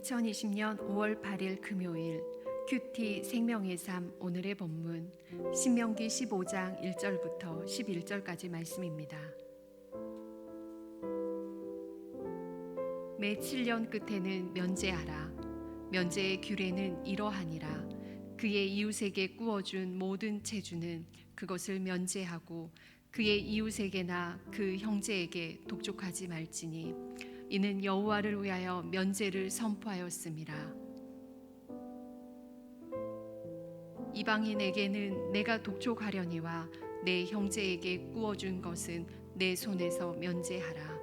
2020년 5월 8일 금요일 큐티 생명의 삶 오늘의 본문 신명기 15장 1절부터 11절까지 말씀입니다. 매 7년 끝에는 면제하라. 면제의 규례는 이러하니라. 그의 이웃에게 구워준 모든 체주는 그것을 면제하고 그의 이웃에게나 그 형제에게 독촉하지 말지니 이는 여호와를 위하여 면제를 선포하였음이라. 이방인에게는 내가 독촉하려니와 내 형제에게 구워준 것은 내 손에서 면제하라.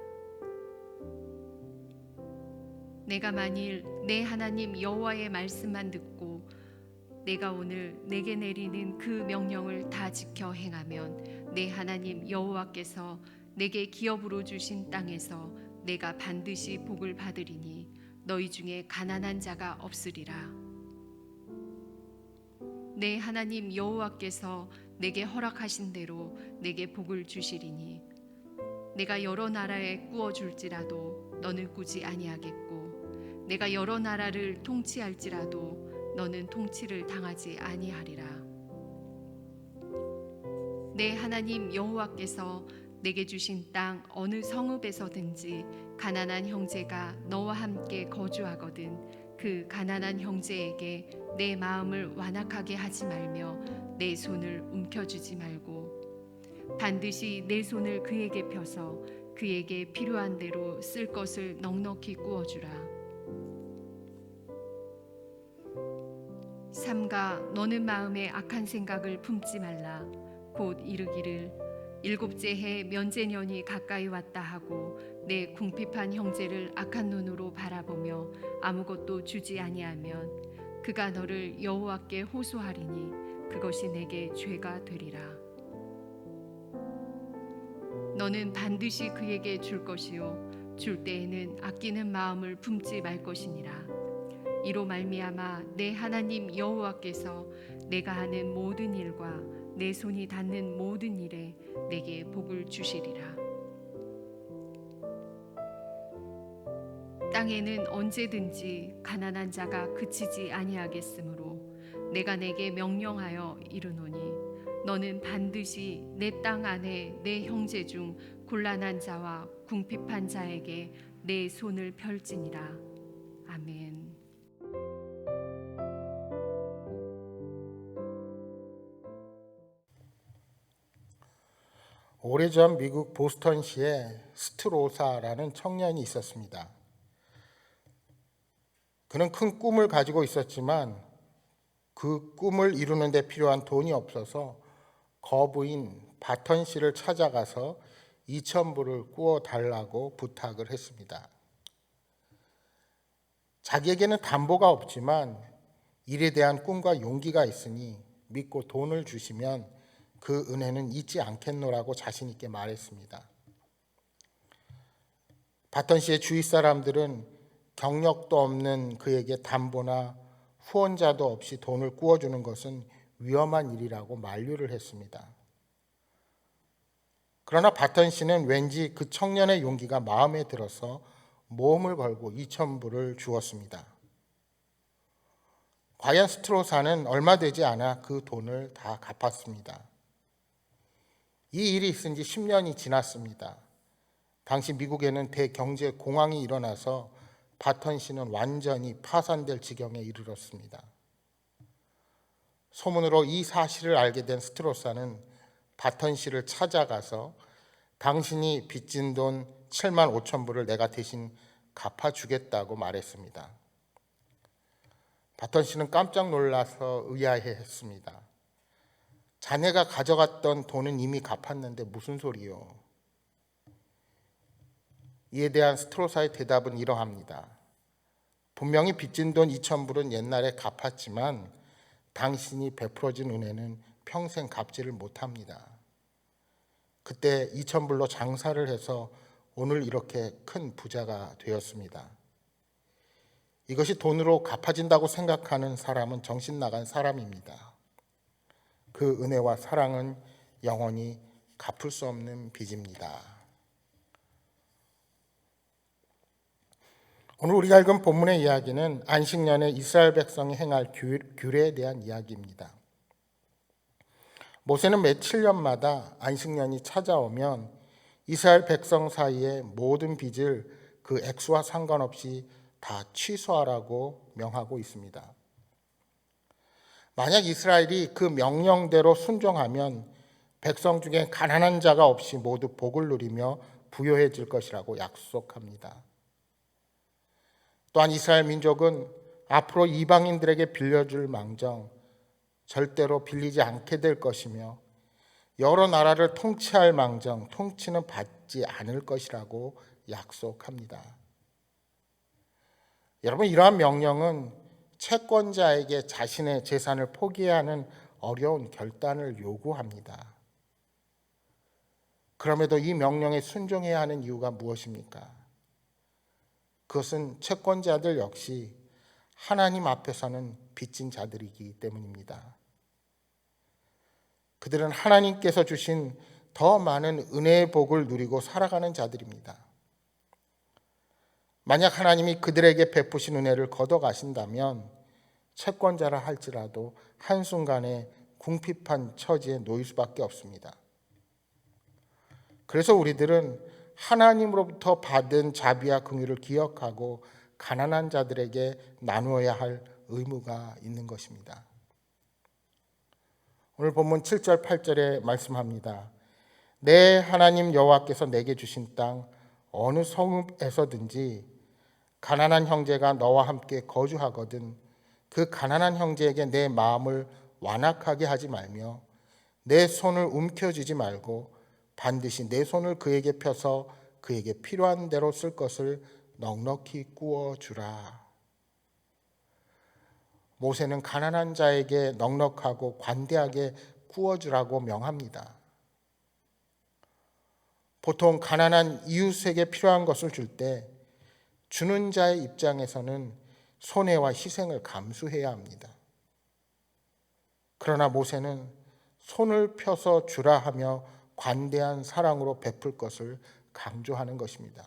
내가 만일 내 하나님 여호와의 말씀만 듣고 내가 오늘 내게 내리는 그 명령을 다 지켜 행하면 내 하나님 여호와께서 내게 기업으로 주신 땅에서 내가 반드시 복을 받으리니 너희 중에 가난한 자가 없으리라. 내 하나님 여호와께서 내게 허락하신 대로 내게 복을 주시리니 내가 여러 나라에 꾸어 줄지라도 너는 꾸지 아니하겠고 내가 여러 나라를 통치할지라도 너는 통치를 당하지 아니하리라. 내 하나님 여호와께서 내게 주신 땅 어느 성읍에서든지 가난한 형제가 너와 함께 거주하거든 그 가난한 형제에게 내 마음을 완악하게 하지 말며 내 손을 움켜쥐지 말고 반드시 내 손을 그에게 펴서 그에게 필요한 대로 쓸 것을 넉넉히 구워주라. 삼가 너는 마음에 악한 생각을 품지 말라. 곧 이르기를 일곱째 해 면제년이 가까이 왔다 하고 내 궁핍한 형제를 악한 눈으로 바라보며 아무것도 주지 아니하면 그가 너를 여호와께 호소하리니 그것이 내게 죄가 되리라. 너는 반드시 그에게 줄 것이요 줄 때에는 아끼는 마음을 품지 말 것이니라. 이로 말미암아 내 하나님 여호와께서 내가 하는 모든 일과 내 손이 닿는 모든 일에 내게 복을 주시리라. 땅에는 언제든지 가난한 자가 그치지 아니하겠으므로 내가 내게 명령하여 이르노니 너는 반드시 내 땅 안에 내 형제 중 곤란한 자와 궁핍한 자에게 내 손을 펼지니라. 아멘. 오래전 미국 보스턴시에 스트로사라는 청년이 있었습니다. 그는 큰 꿈을 가지고 있었지만 그 꿈을 이루는 데 필요한 돈이 없어서 거부인 바턴 씨를 찾아가서 2,000불을 구워 달라고 부탁을 했습니다. 자기에게는 담보가 없지만 일에 대한 꿈과 용기가 있으니 믿고 돈을 주시면 그 은혜는 잊지 않겠노라고 자신 있게 말했습니다. 바턴 씨의 주위 사람들은 경력도 없는 그에게 담보나 후원자도 없이 돈을 구워주는 것은 위험한 일이라고 만류를 했습니다. 그러나 바턴 씨는 왠지 그 청년의 용기가 마음에 들어서 모험을 걸고 2,000불을 주었습니다. 과연 스트로사는 얼마 되지 않아 그 돈을 다 갚았습니다. 이 일이 있은 지 10년이 지났습니다. 당시 미국에는 대경제 공황이 일어나서 바턴 씨는 완전히 파산될 지경에 이르렀습니다. 소문으로 이 사실을 알게 된 스트로사는 바턴 씨를 찾아가서 당신이 빚진 돈 7만 5천 불을 내가 대신 갚아주겠다고 말했습니다. 바턴 씨는 깜짝 놀라서 의아해했습니다. 자네가 가져갔던 돈은 이미 갚았는데 무슨 소리요? 이에 대한 스트로사의 대답은 이러합니다. 분명히 빚진 돈 2,000불은 옛날에 갚았지만 당신이 베풀어준 은혜는 평생 갚지를 못합니다. 그때 2,000불로 장사를 해서 오늘 이렇게 큰 부자가 되었습니다. 이것이 돈으로 갚아진다고 생각하는 사람은 정신 나간 사람입니다. 그 은혜와 사랑은 영원히 갚을 수 없는 빚입니다. 오늘 우리가 읽은 본문의 이야기는 안식년에 이스라엘 백성이 행할 규례에 대한 이야기입니다. 모세는 매 7년마다 안식년이 찾아오면 이스라엘 백성 사이의 모든 빚을 그 액수와 상관없이 다 취소하라고 명하고 있습니다. 만약 이스라엘이 그 명령대로 순종하면 백성 중에 가난한 자가 없이 모두 복을 누리며 부요해질 것이라고 약속합니다. 또한 이스라엘 민족은 앞으로 이방인들에게 빌려줄 망정 절대로 빌리지 않게 될 것이며 여러 나라를 통치할 망정 통치는 받지 않을 것이라고 약속합니다. 여러분, 이러한 명령은 채권자에게 자신의 재산을 포기해야 하는 어려운 결단을 요구합니다. 그럼에도 이 명령에 순종해야 하는 이유가 무엇입니까? 그것은 채권자들 역시 하나님 앞에서는 빚진 자들이기 때문입니다. 그들은 하나님께서 주신 더 많은 은혜의 복을 누리고 살아가는 자들입니다. 만약 하나님이 그들에게 베푸신 은혜를 걷어가신다면 채권자라 할지라도 한순간에 궁핍한 처지에 놓일 수밖에 없습니다. 그래서 우리들은 하나님으로부터 받은 자비와 긍휼을 기억하고 가난한 자들에게 나누어야 할 의무가 있는 것입니다. 오늘 본문 7절 8절에 말씀합니다. 내 하나님 여호와께서 내게 주신 땅 어느 성읍에서든지 가난한 형제가 너와 함께 거주하거든 그 가난한 형제에게 내 마음을 완악하게 하지 말며 내 손을 움켜쥐지 말고 반드시 내 손을 그에게 펴서 그에게 필요한 대로 쓸 것을 넉넉히 구워주라. 모세는 가난한 자에게 넉넉하고 관대하게 구워주라고 명합니다. 보통 가난한 이웃에게 필요한 것을 줄 때 주는 자의 입장에서는 손해와 희생을 감수해야 합니다. 그러나 모세는 손을 펴서 주라 하며 관대한 사랑으로 베풀 것을 강조하는 것입니다.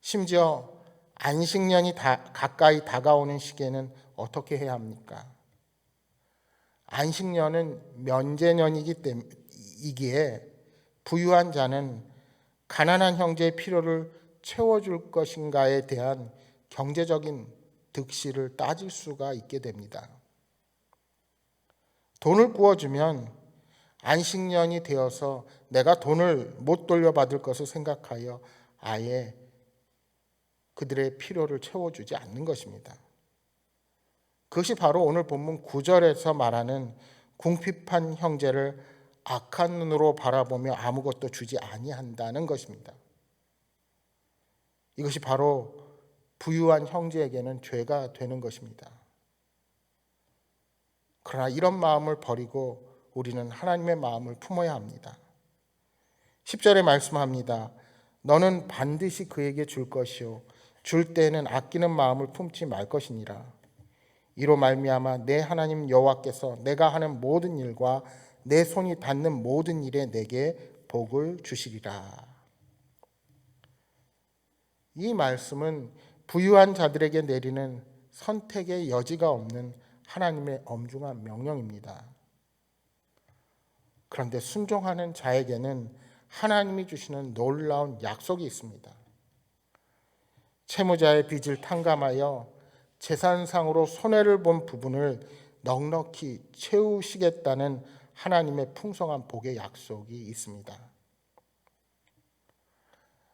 심지어 안식년이 가까이 다가오는 시기에는 어떻게 해야 합니까? 안식년은 면제년이기에 부유한 자는 가난한 형제의 필요를 채워줄 것인가에 대한 경제적인 득실을 따질 수가 있게 됩니다. 돈을 구워주면 안식년이 되어서 내가 돈을 못 돌려받을 것을 생각하여 아예 그들의 필요를 채워주지 않는 것입니다. 그것이 바로 오늘 본문 9절에서 말하는 궁핍한 형제를 악한 눈으로 바라보며 아무것도 주지 아니한다는 것입니다. 이것이 바로 부유한 형제에게는 죄가 되는 것입니다. 그러나 이런 마음을 버리고 우리는 하나님의 마음을 품어야 합니다. 10절에 말씀합니다. 너는 반드시 그에게 줄 것이요 줄 때에는 아끼는 마음을 품지 말 것이니라. 이로 말미암아 내 하나님 여호와께서 내가 하는 모든 일과 내 손이 닿는 모든 일에 내게 복을 주시리라. 이 말씀은 부유한 자들에게 내리는 선택의 여지가 없는 하나님의 엄중한 명령입니다. 그런데 순종하는 자에게는 하나님이 주시는 놀라운 약속이 있습니다. 채무자의 빚을 탕감하여 재산상으로 손해를 본 부분을 넉넉히 채우시겠다는 하나님의 풍성한 복의 약속이 있습니다.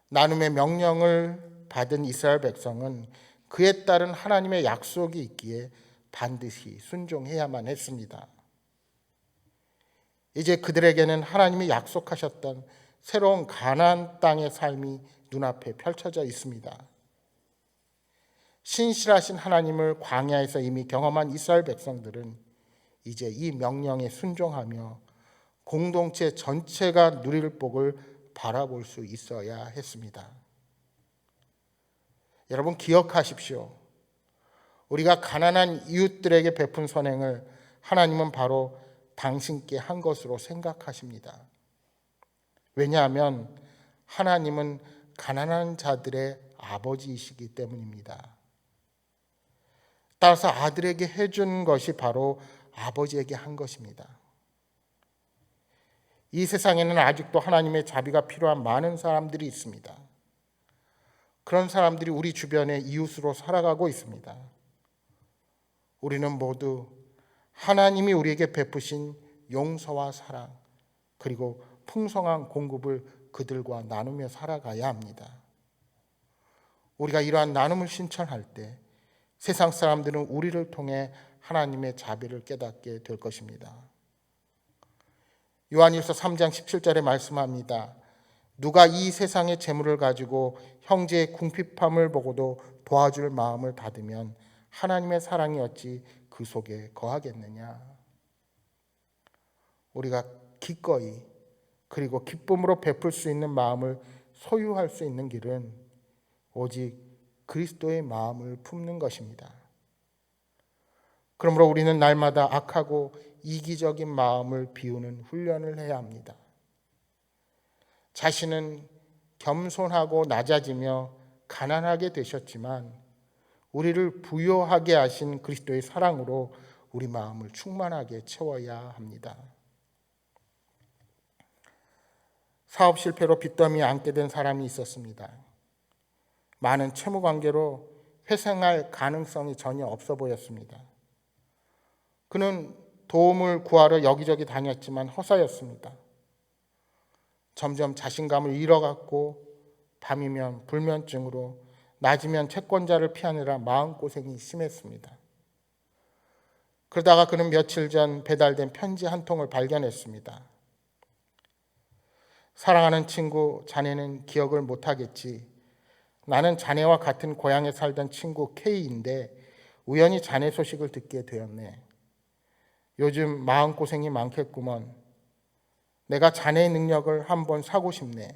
나눔의 명령을 받은 이스라엘 백성은 그에 따른 하나님의 약속이 있기에 반드시 순종해야만 했습니다. 이제 그들에게는 하나님이 약속하셨던 새로운 가나안 땅의 삶이 눈앞에 펼쳐져 있습니다. 신실하신 하나님을 광야에서 이미 경험한 이스라엘 백성들은 이제 이 명령에 순종하며 공동체 전체가 누릴 복을 바라볼 수 있어야 했습니다. 여러분 기억하십시오. 우리가 가난한 이웃들에게 베푼 선행을 하나님은 바로 당신께 한 것으로 생각하십니다. 왜냐하면 하나님은 가난한 자들의 아버지이시기 때문입니다. 따라서 아들에게 해준 것이 바로 아버지에게 한 것입니다. 이 세상에는 아직도 하나님의 자비가 필요한 많은 사람들이 있습니다. 그런 사람들이 우리 주변의 이웃으로 살아가고 있습니다. 우리는 모두 하나님이 우리에게 베푸신 용서와 사랑, 그리고 풍성한 공급을 그들과 나누며 살아가야 합니다. 우리가 이러한 나눔을 실천할 때 세상 사람들은 우리를 통해 하나님의 자비를 깨닫게 될 것입니다. 요한일서 3장 17절에 말씀합니다. 누가 이 세상의 재물을 가지고 형제의 궁핍함을 보고도 도와줄 마음을 닫으면 하나님의 사랑이 어찌 그 속에 거하겠느냐. 우리가 기꺼이 그리고 기쁨으로 베풀 수 있는 마음을 소유할 수 있는 길은 오직 그리스도의 마음을 품는 것입니다. 그러므로 우리는 날마다 악하고 이기적인 마음을 비우는 훈련을 해야 합니다. 자신은 겸손하고 낮아지며 가난하게 되셨지만 우리를 부요하게 하신 그리스도의 사랑으로 우리 마음을 충만하게 채워야 합니다. 사업 실패로 빚더미에 앉게 된 사람이 있었습니다. 많은 채무 관계로 회생할 가능성이 전혀 없어 보였습니다. 그는 도움을 구하러 여기저기 다녔지만 허사였습니다. 점점 자신감을 잃어갔고 밤이면 불면증으로 낮이면 채권자를 피하느라 마음고생이 심했습니다. 그러다가 그는 며칠 전 배달된 편지 한 통을 발견했습니다. 사랑하는 친구, 자네는 기억을 못하겠지. 나는 자네와 같은 고향에 살던 친구 K인데 우연히 자네 소식을 듣게 되었네. 요즘 마음고생이 많겠구먼. 내가 자네의 능력을 한번 사고 싶네.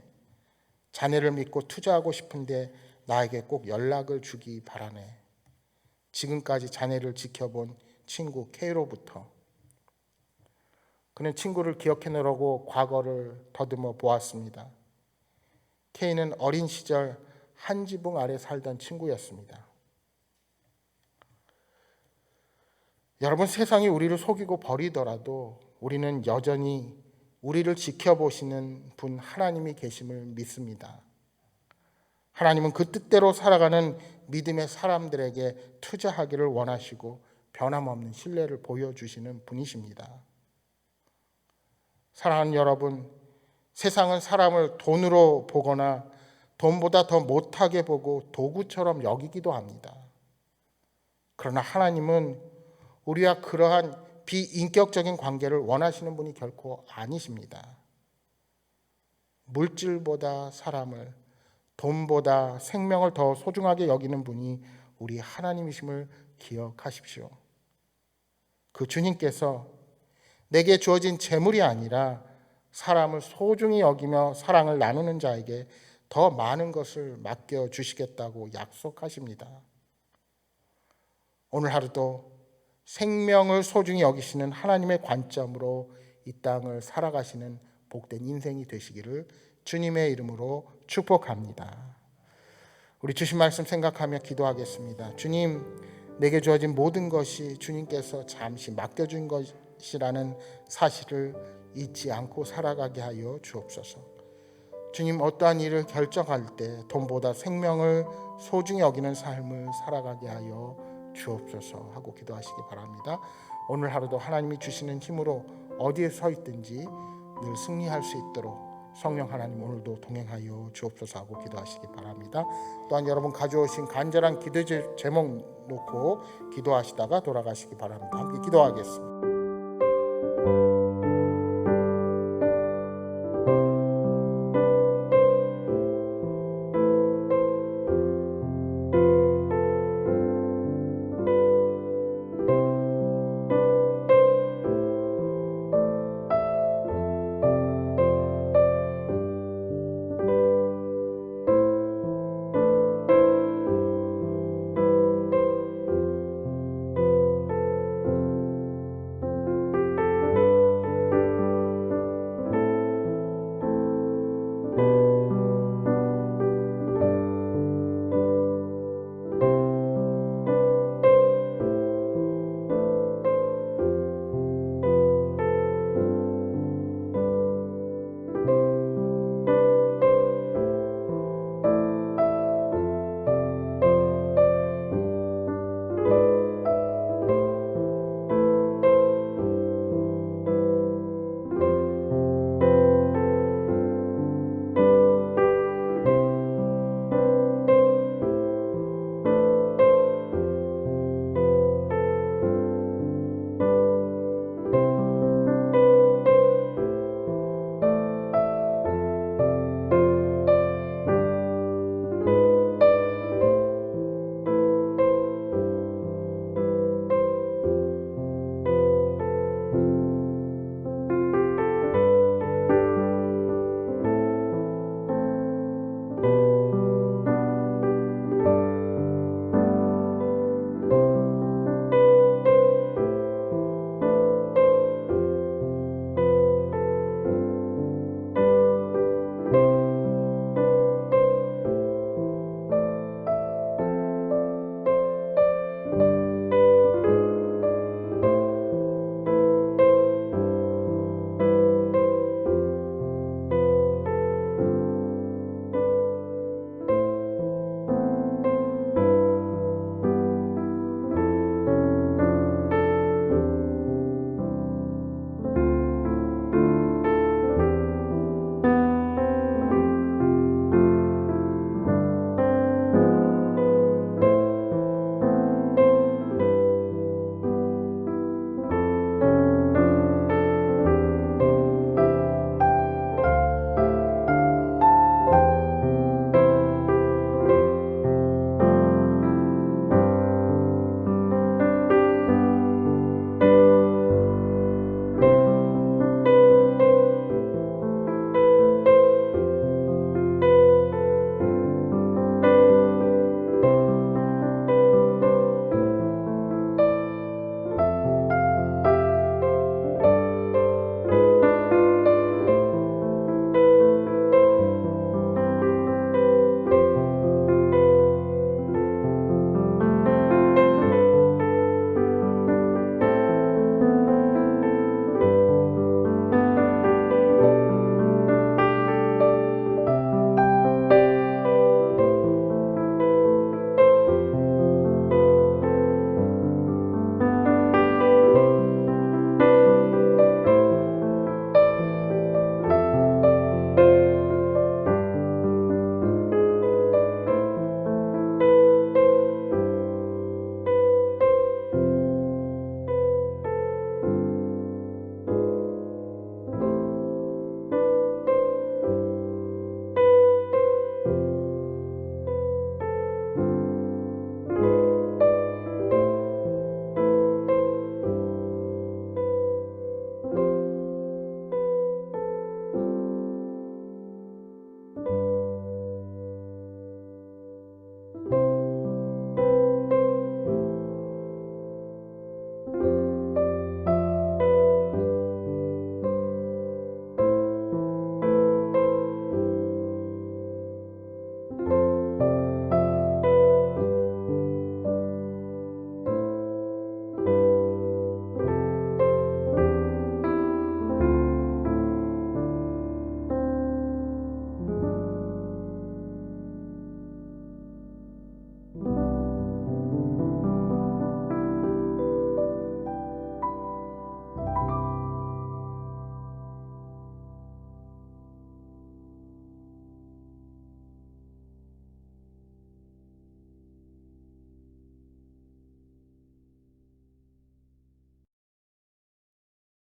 자네를 믿고 투자하고 싶은데 나에게 꼭 연락을 주기 바라네. 지금까지 자네를 지켜본 친구 K로부터. 그는 친구를 기억해내려고 과거를 더듬어 보았습니다. K는 어린 시절 한 지붕 아래 살던 친구였습니다. 여러분, 세상이 우리를 속이고 버리더라도 우리는 여전히 우리를 지켜보시는 분 하나님이 계심을 믿습니다. 하나님은 그 뜻대로 살아가는 믿음의 사람들에게 투자하기를 원하시고 변함없는 신뢰를 보여주시는 분이십니다. 사랑하는 여러분, 세상은 사람을 돈으로 보거나 돈보다 더 못하게 보고 도구처럼 여기기도 합니다. 그러나 하나님은 우리와 그러한 비인격적인 관계를 원하시는 분이 결코 아니십니다. 물질보다 사람을, 돈보다 생명을 더 소중하게 여기는 분이 우리 하나님이심을 기억하십시오. 그 주님께서 내게 주어진 재물이 아니라 사람을 소중히 여기며 사랑을 나누는 자에게 더 많은 것을 맡겨주시겠다고 약속하십니다. 오늘 하루도 생명을 소중히 여기시는 하나님의 관점으로 이 땅을 살아가시는 복된 인생이 되시기를 주님의 이름으로 축복합니다. 우리 주신 말씀 생각하며 기도하겠습니다. 주님, 내게 주어진 모든 것이 주님께서 잠시 맡겨준 것이라는 사실을 잊지 않고 살아가게 하여 주옵소서. 주님, 어떠한 일을 결정할 때 돈보다 생명을 소중히 여기는 삶을 살아가게 하여 주옵소서 하고 기도하시기 바랍니다. 오늘 하루도 하나님이 주시는 힘으로 어디에 서 있든지 늘 승리할 수 있도록 성령 하나님 오늘도 동행하여 주옵소서 하고 기도하시기 바랍니다. 또한 여러분 가져오신 간절한 기도 제목 놓고 기도하시다가 돌아가시기 바랍니다. 함께 기도하겠습니다.